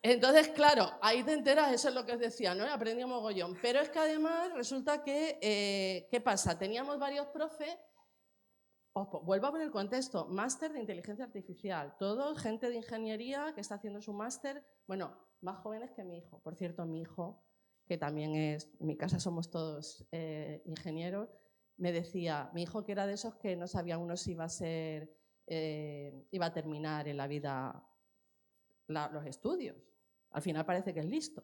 Entonces, claro, ahí te enteras, eso es lo que os decía, ¿no? Aprendí un mogollón. Pero es que además resulta que, ¿qué pasa? Teníamos varios profes. Vuelvo a poner el contexto, máster de inteligencia artificial, todo gente de ingeniería que está haciendo su máster, bueno, más jóvenes que mi hijo. Por cierto, mi hijo, que también es, en mi casa somos todos ingenieros, me decía, mi hijo que era de esos que no sabía uno si iba a terminar en la vida los estudios. Al final parece que es listo.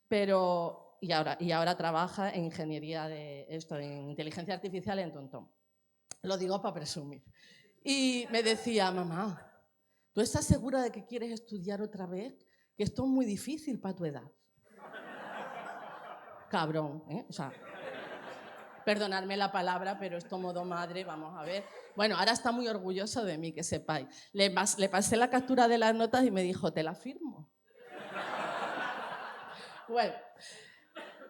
Pero, y ahora trabaja en ingeniería en inteligencia artificial en Tontón. Lo digo para presumir. Y me decía, mamá, ¿tú estás segura de que quieres estudiar otra vez? Que esto es muy difícil para tu edad. Cabrón, ¿eh? O sea, perdonadme la palabra, pero esto modo madre, vamos a ver. Bueno, ahora está muy orgulloso de mí, que sepáis. Le pasé la captura de las notas y me dijo, ¿te la firmo? Bueno.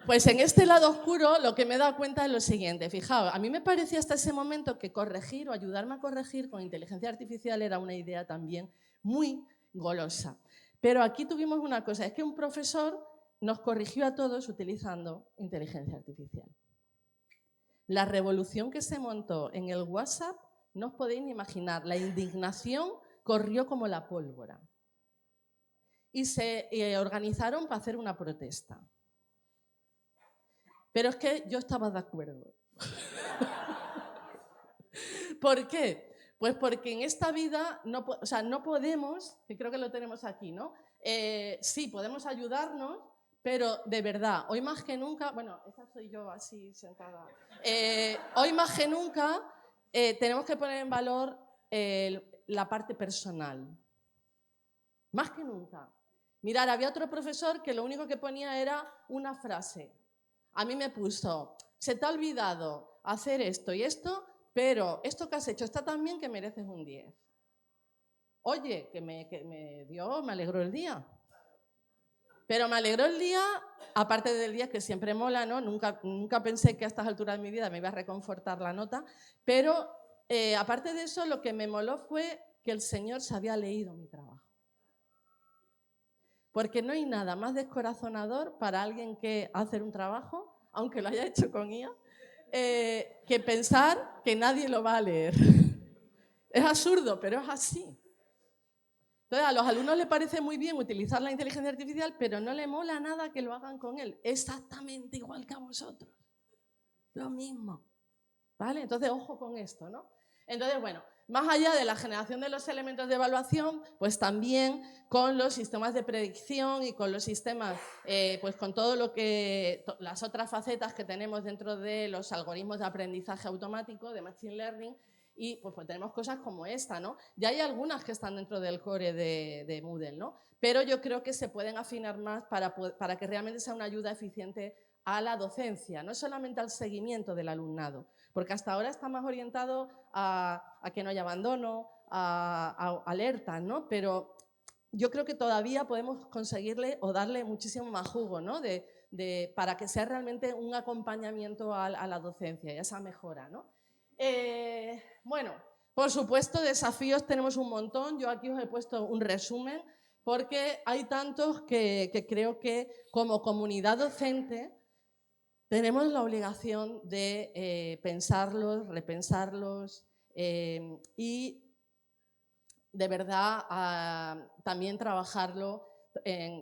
Pues en este lado oscuro lo que me he dado cuenta es lo siguiente. Fijaos, a mí me parecía hasta ese momento que corregir o ayudarme a corregir con inteligencia artificial era una idea también muy golosa. Pero aquí tuvimos una cosa, es que un profesor nos corrigió a todos utilizando inteligencia artificial. La revolución que se montó en el WhatsApp, no os podéis ni imaginar, la indignación corrió como la pólvora. Y se organizaron para hacer una protesta. Pero es que yo estaba de acuerdo. ¿Por qué? Pues porque en esta vida no podemos, que creo que lo tenemos aquí, ¿no? Sí, podemos ayudarnos, pero de verdad, hoy más que nunca, bueno, esta soy yo así sentada, hoy más que nunca tenemos que poner en valor la parte personal, más que nunca. Mirad, había otro profesor que lo único que ponía era una frase. A mí me puso, se te ha olvidado hacer esto y esto, pero esto que has hecho está tan bien que mereces un 10. Oye, que me alegró el día. Pero me alegró el día, aparte del día que siempre mola, ¿no? Nunca pensé que a estas alturas de mi vida me iba a reconfortar la nota, pero aparte de eso, lo que me moló fue que el señor se había leído mi trabajo. Porque no hay nada más descorazonador para alguien que hacer un trabajo, aunque lo haya hecho con IA, que pensar que nadie lo va a leer. Es absurdo, pero es así. Entonces, a los alumnos les parece muy bien utilizar la inteligencia artificial, pero no le mola nada que lo hagan con él. Exactamente igual que a vosotros. Lo mismo. ¿Vale? Entonces, ojo con esto, ¿no? Entonces, bueno, más allá de la generación de los elementos de evaluación, pues también con los sistemas de predicción y con los sistemas, pues con todo lo que, las otras facetas que tenemos dentro de los algoritmos de aprendizaje automático, de Machine Learning, y pues tenemos cosas como esta, ¿no? Ya hay algunas que están dentro del core de Moodle, ¿no? Pero yo creo que se pueden afinar más para que realmente sea una ayuda eficiente a la docencia, no solamente al seguimiento del alumnado, porque hasta ahora está más orientado a que no haya abandono, a alertas, ¿no? Pero yo creo que todavía podemos conseguirle o darle muchísimo más jugo, ¿no? Para que sea realmente un acompañamiento a la docencia y a esa mejora, ¿no? Bueno, por supuesto, desafíos tenemos un montón. Yo aquí os he puesto un resumen porque hay tantos que creo que como comunidad docente tenemos la obligación de pensarlos, repensarlos y de verdad también trabajarlo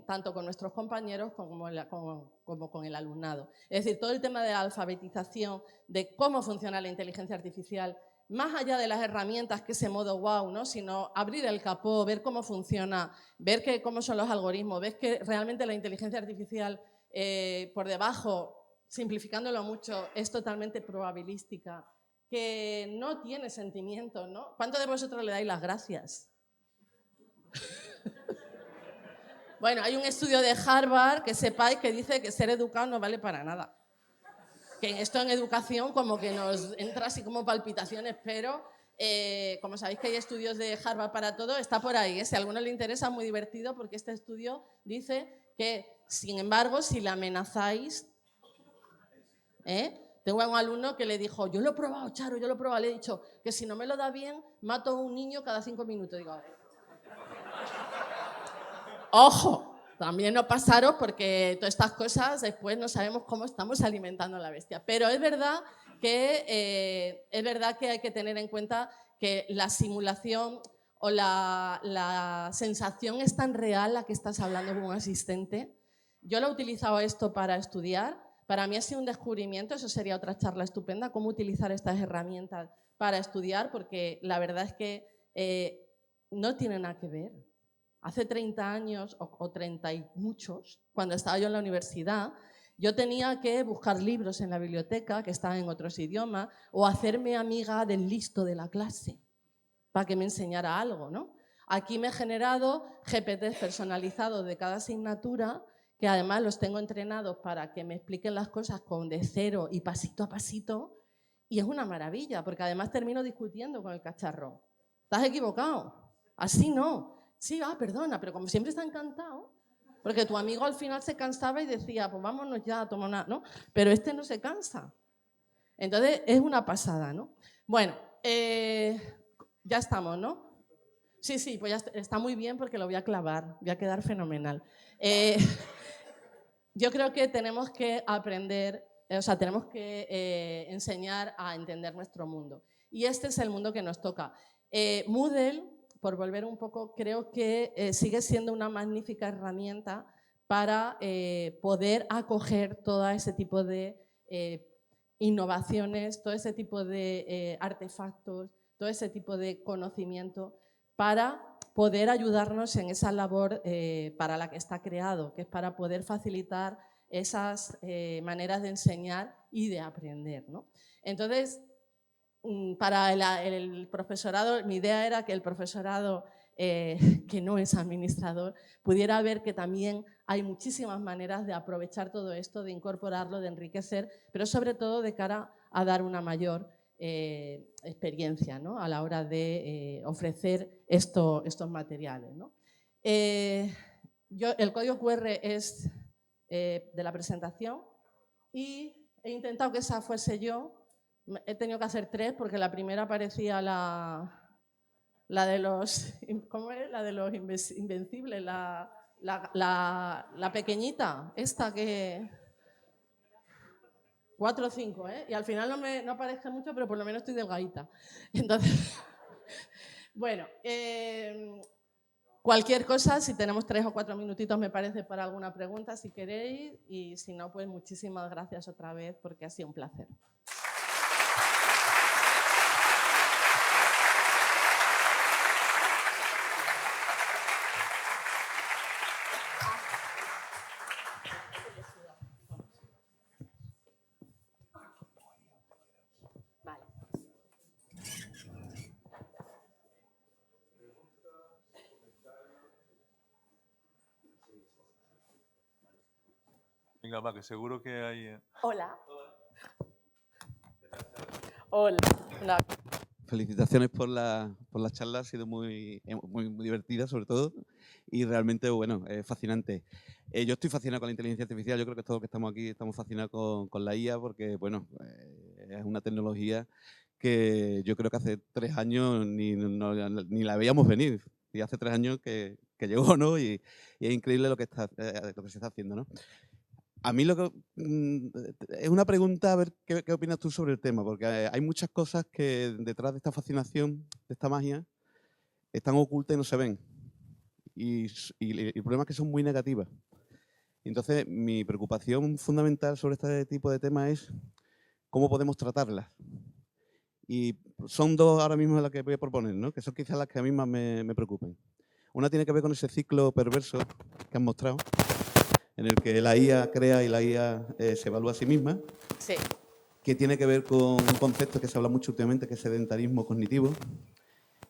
tanto con nuestros compañeros como con el alumnado. Es decir, todo el tema de la alfabetización, de cómo funciona la inteligencia artificial, más allá de las herramientas que ese modo wow, ¿no? Sino abrir el capó, ver cómo funciona, ver cómo son los algoritmos, ver que realmente la inteligencia artificial por debajo, simplificándolo mucho, es totalmente probabilística, que no tiene sentimientos, ¿no? ¿Cuántos de vosotros le dais las gracias? Bueno, hay un estudio de Harvard, que sepáis, que dice que ser educado no vale para nada. Que esto en educación como que nos entra así como palpitaciones, pero como sabéis que hay estudios de Harvard para todo, está por ahí. Si a alguno le interesa, muy divertido, porque este estudio dice que, sin embargo, si le amenazáis... Tengo a un alumno que le dijo, yo lo he probado, Charo, yo lo he probado, le he dicho que si no me lo da bien, mato a un niño cada 5 minutos. Digo, ojo, también no pasaros porque todas estas cosas después no sabemos cómo estamos alimentando a la bestia. Pero es verdad que hay que tener en cuenta que la simulación o la sensación es tan real la que estás hablando con un asistente. Yo lo he utilizado esto para estudiar. Para mí ha sido un descubrimiento, eso sería otra charla estupenda, cómo utilizar estas herramientas para estudiar, porque la verdad es que no tiene nada que ver. Hace 30 años o 30 y muchos, cuando estaba yo en la universidad, yo tenía que buscar libros en la biblioteca que estaban en otros idiomas o hacerme amiga del listo de la clase para que me enseñara algo, ¿no? Aquí me he generado GPTs personalizados de cada asignatura, que además los tengo entrenados para que me expliquen las cosas de cero y pasito a pasito, y es una maravilla, porque además termino discutiendo con el cacharro. ¿Estás equivocado? Así no. Sí, perdona, pero como siempre está encantado, porque tu amigo al final se cansaba y decía, pues vámonos ya a tomar una... ¿no? Pero este no se cansa. Entonces, es una pasada, ¿no? Bueno, ya estamos, ¿no? Sí, pues ya está muy bien porque lo voy a clavar, voy a quedar fenomenal. Yo creo que tenemos que aprender, tenemos que enseñar a entender nuestro mundo. Y este es el mundo que nos toca. Moodle, por volver un poco, creo que sigue siendo una magnífica herramienta para poder acoger todo ese tipo de innovaciones, todo ese tipo de artefactos, todo ese tipo de conocimiento para poder ayudarnos en esa labor para la que está creado, que es para poder facilitar esas maneras de enseñar y de aprender, ¿no? Entonces, para el profesorado, mi idea era que el profesorado, que no es administrador, pudiera ver que también hay muchísimas maneras de aprovechar todo esto, de incorporarlo, de enriquecer, pero sobre todo de cara a dar una mayor experiencia, ¿no?, a la hora de ofrecer estos materiales, ¿no? El código QR es de la presentación y he intentado que esa fuese yo. He tenido que hacer 3 porque la primera parecía la de los, ¿cómo es? La de los invencibles, la pequeñita, esta que... 4 o 5, ¿eh? Y al final no parezca mucho, pero por lo menos estoy delgadita. Entonces, bueno, cualquier cosa, si tenemos 3 o 4 minutitos, me parece, para alguna pregunta, si queréis, y si no, pues muchísimas gracias otra vez, porque ha sido un placer. Venga, va, que seguro que hay... Hola. Hola. Hola. Felicitaciones por la charla, ha sido muy divertida sobre todo y realmente, bueno, fascinante. Yo estoy fascinado con la inteligencia artificial, yo creo que todos los que estamos aquí estamos fascinados con la IA porque, bueno, es una tecnología que yo creo que hace 3 años ni la veíamos venir. Y hace 3 años que llegó, ¿no? Y es increíble lo que se está haciendo, ¿no? A mí es una pregunta, a ver qué opinas tú sobre el tema, porque hay muchas cosas que detrás de esta fascinación, de esta magia, están ocultas y no se ven. Y el problema es que son muy negativas. Entonces, mi preocupación fundamental sobre este tipo de temas es cómo podemos tratarlas. Y son 2 ahora mismo las que voy a proponer, ¿no?, que son quizás las que a mí más me preocupen. Una tiene que ver con ese ciclo perverso que han mostrado, en el que la IA crea y la IA se evalúa a sí misma, sí, que tiene que ver con un concepto que se habla mucho últimamente, que es sedentarismo cognitivo,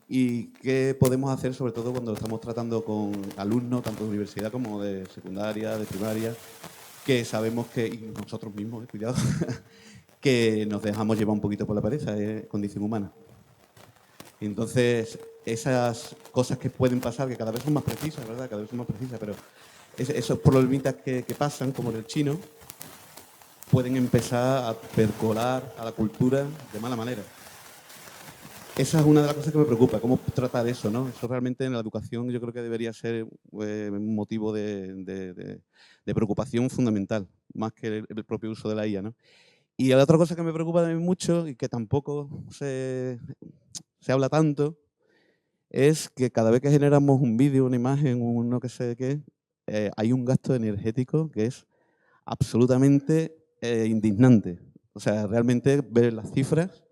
y qué podemos hacer, sobre todo cuando estamos tratando con alumnos, tanto de universidad como de secundaria, de primaria, que sabemos que, y nosotros mismos, cuidado, que nos dejamos llevar un poquito por la pereza, es condición humana. Entonces, esas cosas que pueden pasar, que cada vez son más precisas, ¿verdad? Cada vez son más precisas, pero esos problemitas que pasan, como en el chino, pueden empezar a percolar a la cultura de mala manera. Esa es una de las cosas que me preocupa, cómo tratar eso, ¿no? Eso realmente en la educación yo creo que debería ser un motivo de preocupación fundamental, más que el propio uso de la IA, ¿no? Y la otra cosa que me preocupa también mucho y que tampoco se habla tanto es que cada vez que generamos un vídeo, una imagen, no que sé qué, hay un gasto energético que es absolutamente indignante. O sea, realmente ver las cifras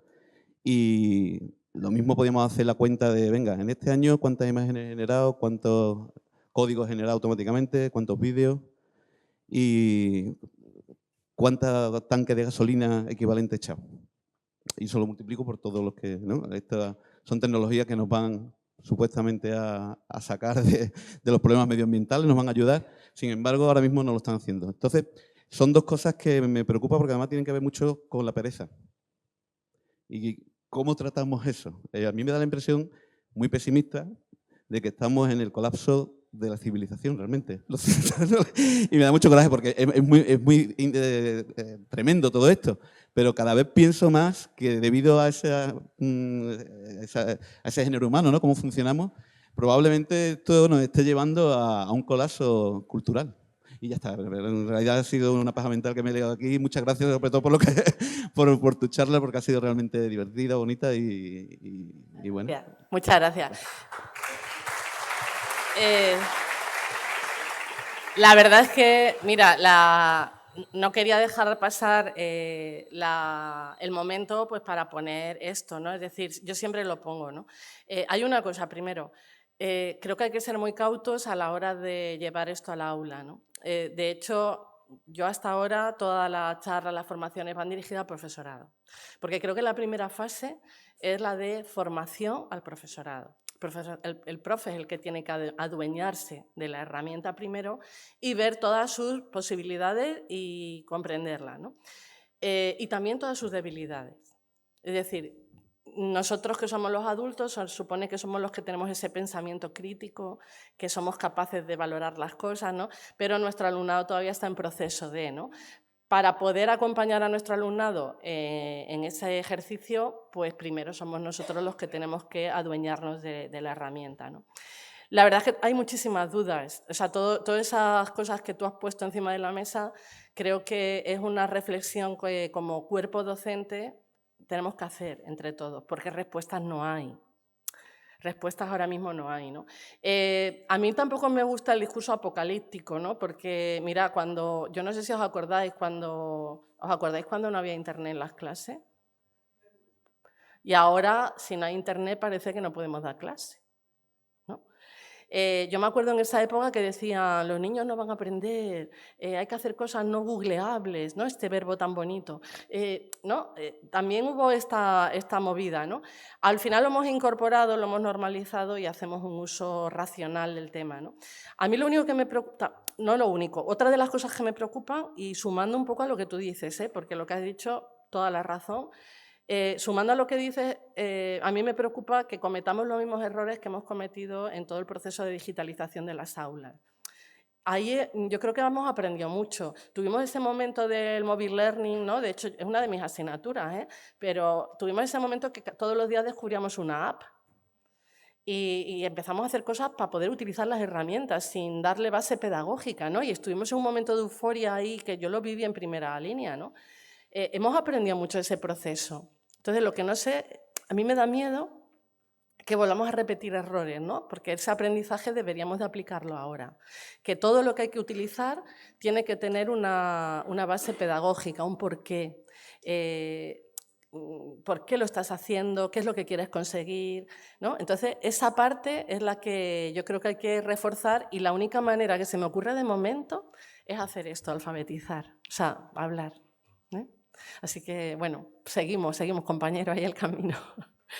y lo mismo podríamos hacer la cuenta de, venga, en este año cuántas imágenes he generado, cuántos códigos he generado automáticamente, cuántos vídeos y cuántos tanques de gasolina equivalente he echado. Y eso lo multiplico por todos los que, ¿no? Estas son tecnologías que nos van supuestamente a sacar de los problemas medioambientales, nos van a ayudar. Sin embargo, ahora mismo no lo están haciendo. Entonces, son 2 cosas que me preocupan porque además tienen que ver mucho con la pereza. ¿Y cómo tratamos eso? A mí me da la impresión muy pesimista de que estamos en el colapso de la civilización realmente. Y me da mucho coraje porque es muy tremendo todo esto. Pero cada vez pienso más que debido a ese género humano, ¿no?, cómo funcionamos, probablemente esto nos esté llevando a un colapso cultural. Y ya está. En realidad ha sido una paja mental que me he liado aquí. Muchas gracias sobre todo por tu charla, porque ha sido realmente divertida, bonita y bueno. Bien, muchas gracias. La verdad es que, mira, no quería dejar pasar el momento pues, para poner esto, ¿no? Es decir, yo siempre lo pongo, ¿no? Hay una cosa, primero, creo que hay que ser muy cautos a la hora de llevar esto al aula, ¿no? De hecho, yo hasta ahora todas las charlas, las formaciones van dirigidas al profesorado, porque creo que la primera fase es la de formación al profesorado. El profe es el que tiene que adueñarse de la herramienta primero y ver todas sus posibilidades y comprenderla, ¿no? Y también todas sus debilidades. Es decir, nosotros que somos los adultos, se supone que somos los que tenemos ese pensamiento crítico, que somos capaces de valorar las cosas, ¿no? Pero nuestro alumnado todavía está en proceso de, ¿no? Para poder acompañar a nuestro alumnado en ese ejercicio, pues primero somos nosotros los que tenemos que adueñarnos de la herramienta, ¿no? La verdad es que hay muchísimas dudas. O sea, todas esas cosas que tú has puesto encima de la mesa, creo que es una reflexión que como cuerpo docente tenemos que hacer entre todos, porque respuestas no hay. Respuestas ahora mismo no hay, ¿no? A mí tampoco me gusta el discurso apocalíptico, ¿no? Porque, mira, yo no sé si os acordáis cuando no había internet en las clases. Y ahora, si no hay internet, parece que no podemos dar clase, ¿no? Yo me acuerdo en esa época que decían, los niños no van a aprender, hay que hacer cosas no googleables, ¿no? Este verbo tan bonito. ¿No? También hubo esta movida, ¿no? Al final lo hemos incorporado, lo hemos normalizado y hacemos un uso racional del tema, ¿no? A mí lo único que me preocupa, no lo único, otra de las cosas que me preocupan, y sumando un poco a lo que tú dices, porque lo que has dicho, toda la razón, sumando a lo que dices, a mí me preocupa que cometamos los mismos errores que hemos cometido en todo el proceso de digitalización de las aulas. Ahí yo creo que hemos aprendido mucho. Tuvimos ese momento del mobile learning, ¿no? De hecho, es una de mis asignaturas, pero tuvimos ese momento que todos los días descubríamos una app y empezamos a hacer cosas para poder utilizar las herramientas sin darle base pedagógica, ¿no? Y estuvimos en un momento de euforia ahí que yo lo viví en primera línea, ¿no? Hemos aprendido mucho de ese proceso. Entonces, lo que no sé, a mí me da miedo que volvamos a repetir errores, ¿no? Porque ese aprendizaje deberíamos de aplicarlo ahora. Que todo lo que hay que utilizar tiene que tener una base pedagógica, un porqué. ¿Por qué lo estás haciendo? ¿Qué es lo que quieres conseguir? ¿No? Entonces, esa parte es la que yo creo que hay que reforzar y la única manera que se me ocurre de momento es hacer esto, alfabetizar, o sea, hablar. Así que, bueno, seguimos, compañeros, ahí el camino.